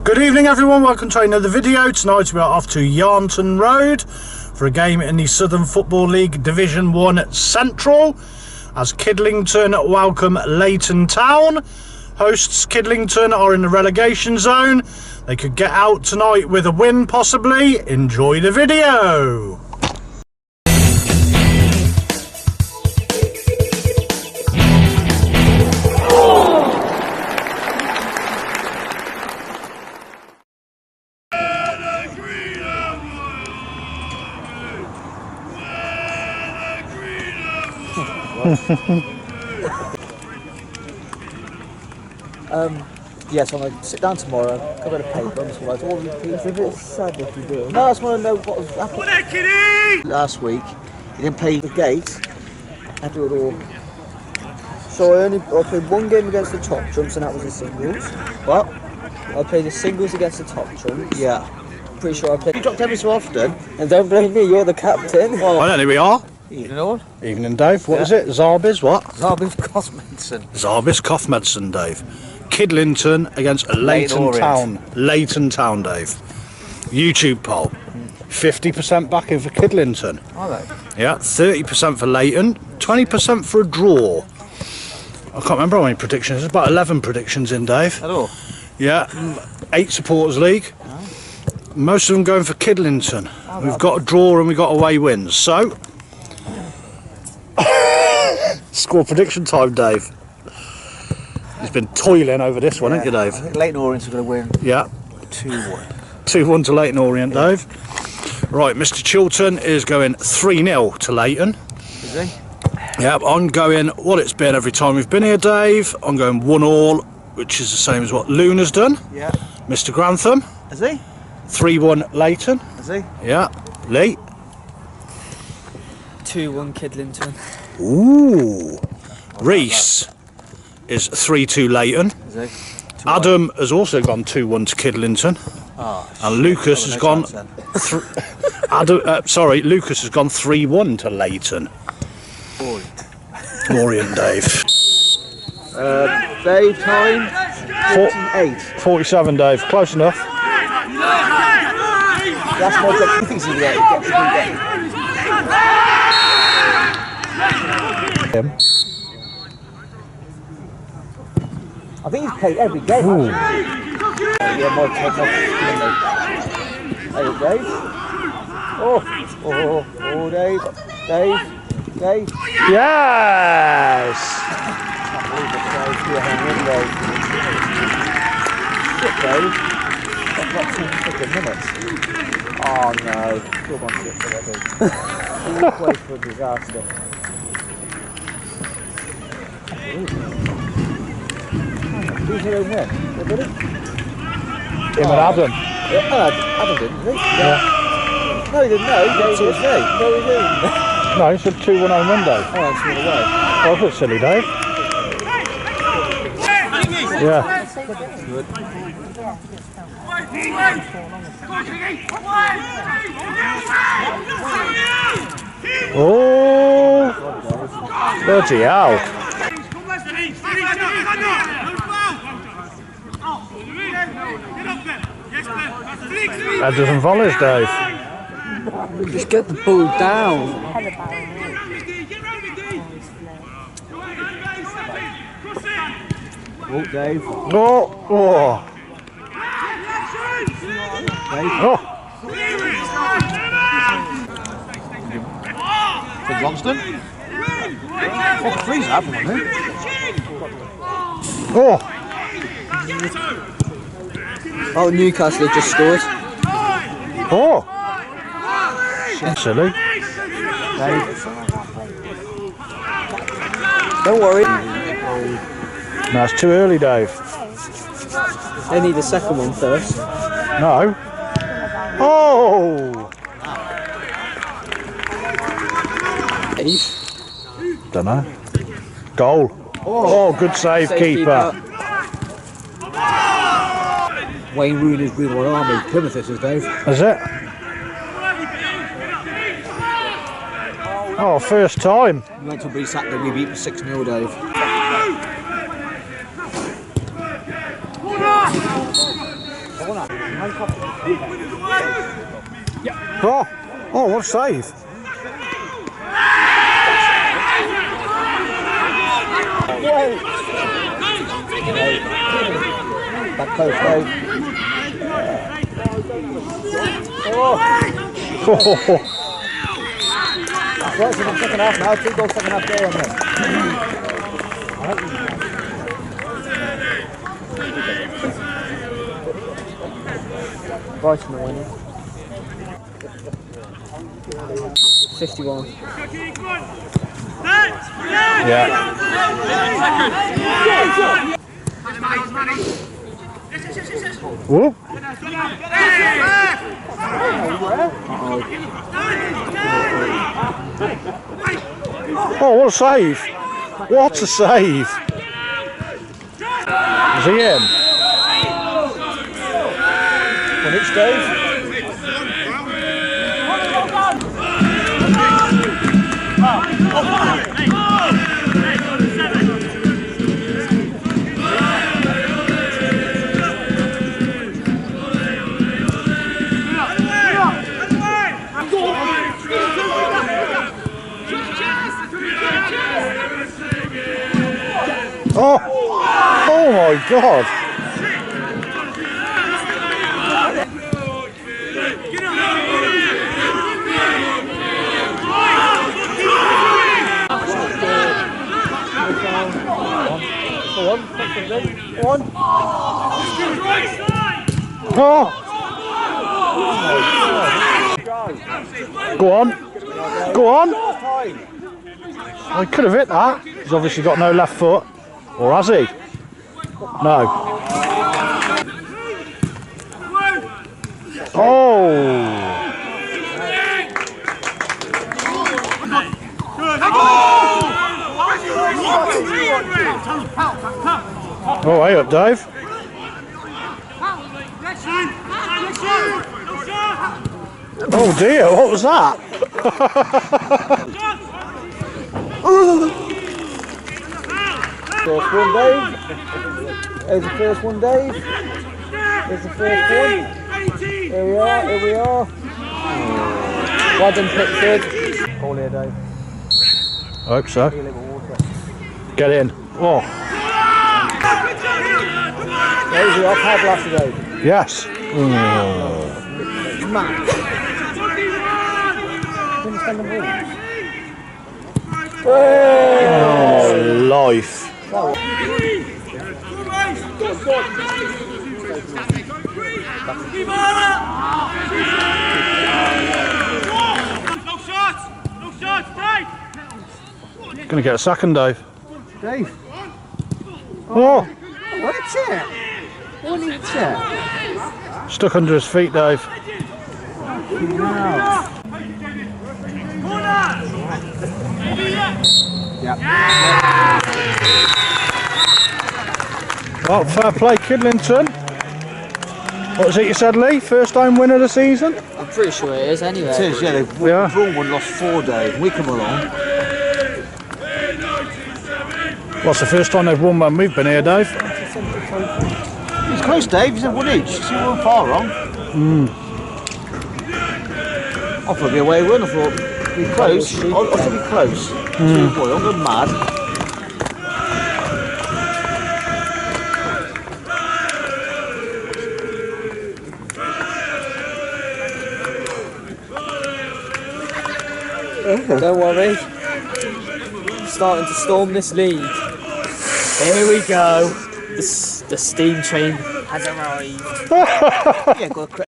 Good evening everyone, welcome to another video. Tonight we are off to Yarnton Road for a game in the Southern Football League Division 1 Central as Kidlington welcome Leighton Town. Hosts Kidlington are in the relegation zone. They could get out tonight with a win possibly. Enjoy the video. Yes, I'm going to sit down tomorrow, cover the paper, and all It's a bit sad if you do. No, I just want to know what happened. Last week, he didn't play the gate, and do it all. So I played one game against the top trumps, and that was the singles. What? I played the singles against the top trumps. Yeah. Pretty sure I played. You dropped every so often. And don't blame me, you're the captain. Well, there we are. Evening all. Evening Dave, what is it? Zarbi's what? Zarbi's cost medicine. Zarbi's cough medicine, Dave. Kidlington against Leighton Town. Leighton Town, Dave. YouTube poll. 50% backing for Kidlington. Are they? Yeah, 30% for Leighton, 20% for a draw. I can't remember how many predictions. There's about 11 predictions in, Dave. At all? Yeah, 8 supporters league. Most of them going for Kidlington. We've got a draw and we've got away wins. So, score prediction time, Dave. He's been toiling over this one, hasn't you, Dave? I think Leighton Orient's going to win. Yeah. 2-1. 2-1 to Leighton Orient, Dave. Right, Mr. Chilton is going 3-0 to Leighton. Is he? Yeah, I'm going what it's been every time we've been here, Dave. I'm going 1-1, which is the same as what Luna's done. Yeah. Mr. Grantham. Is he? 3-1 Leighton. Is he? Yeah. Lee. 2-1 Kidlington. Ooh. Reese is 3-2 Leighton. Is he? Adam has also gone 2-1 to Kidlington. Oh, And Lucas has gone. Lucas has gone 3-1 to Leighton. Orient, Dave. Dave, time 48. 47, Dave. Close enough. That's my job. He thinks he's going to Him. I think he's played every game. Ooh. Yeah, my Hey, Dave. Oh, Dave. Yes! Shit, Dave. I've got 2 freaking minutes. Oh no, still on shit already. All place for a disaster. Who's your own win? Everybody? Him and Adam. Yeah, Adam didn't, did he? Yeah. No, he didn't know. He gave it to me. No, he didn't. No, it's a 2-1 on Monday. Oh, that's the other way. Oh, that's silly, Dave. Yeah. Good. Oh, bloody hell. Headers and volleys, Dave. Just get the ball down. Oh, Dave. Oh, oh. Oh. Big Longston. Oh, three's happening, isn't it? Oh. Oh, Newcastle have just scored. Oh. Silly. Don't worry. No, it's too early, Dave. They need the second one first. No. Oh. Dave. Don't know. Goal. Oh, good save, keeper. Wayne Rooney's Green One Army. Plymouth this is, Dave. Is it? Oh, first time. We went to be Saturday, we beat 6-0, Dave. Oh, oh, what a save. Back post, Dave. Oh. That's right, so in the second half now. 2 goals second half there on them. Brighton are winning. 51. Yeah. Whoop. Oh, what a save! What a save! Is he in? On each, Dave. Oh! Oh my God! Oh! Go on! Go on! I could have hit that. He's obviously got no left foot. Or has he? No. Oh! Oh, hey up, Dave. Oh dear, what was that? First one, Dave. There's the first one, Dave. There's the first one. Here we are, here we are. Well done, Pickford. All here, Dave. I hope so. Get in. Oh. There's the off-hard blaster, Dave. Yes. Man. Couldn't stand the ball. Oh, life. Gonna get a second, Dave. Dave. Oh, What a chair. What a chair. stuck under his feet, Dave. Well, fair play, Kidlington. What was it you said, Lee? First time winner of the season? I'm pretty sure it is anyway. It is, yeah. They've drawn one, lost 4, Dave. We come along. Well, it's the first time they've won when we've been here, Dave. It's close, Dave. He's at 1 each. See, we weren't far wrong. I thought it'd be a away win. I thought it'd be close. I thought it'd be close. 2 boy, I'm going mad. Don't worry. Starting to storm this league. Here we go. The steam train has arrived. Yeah, got a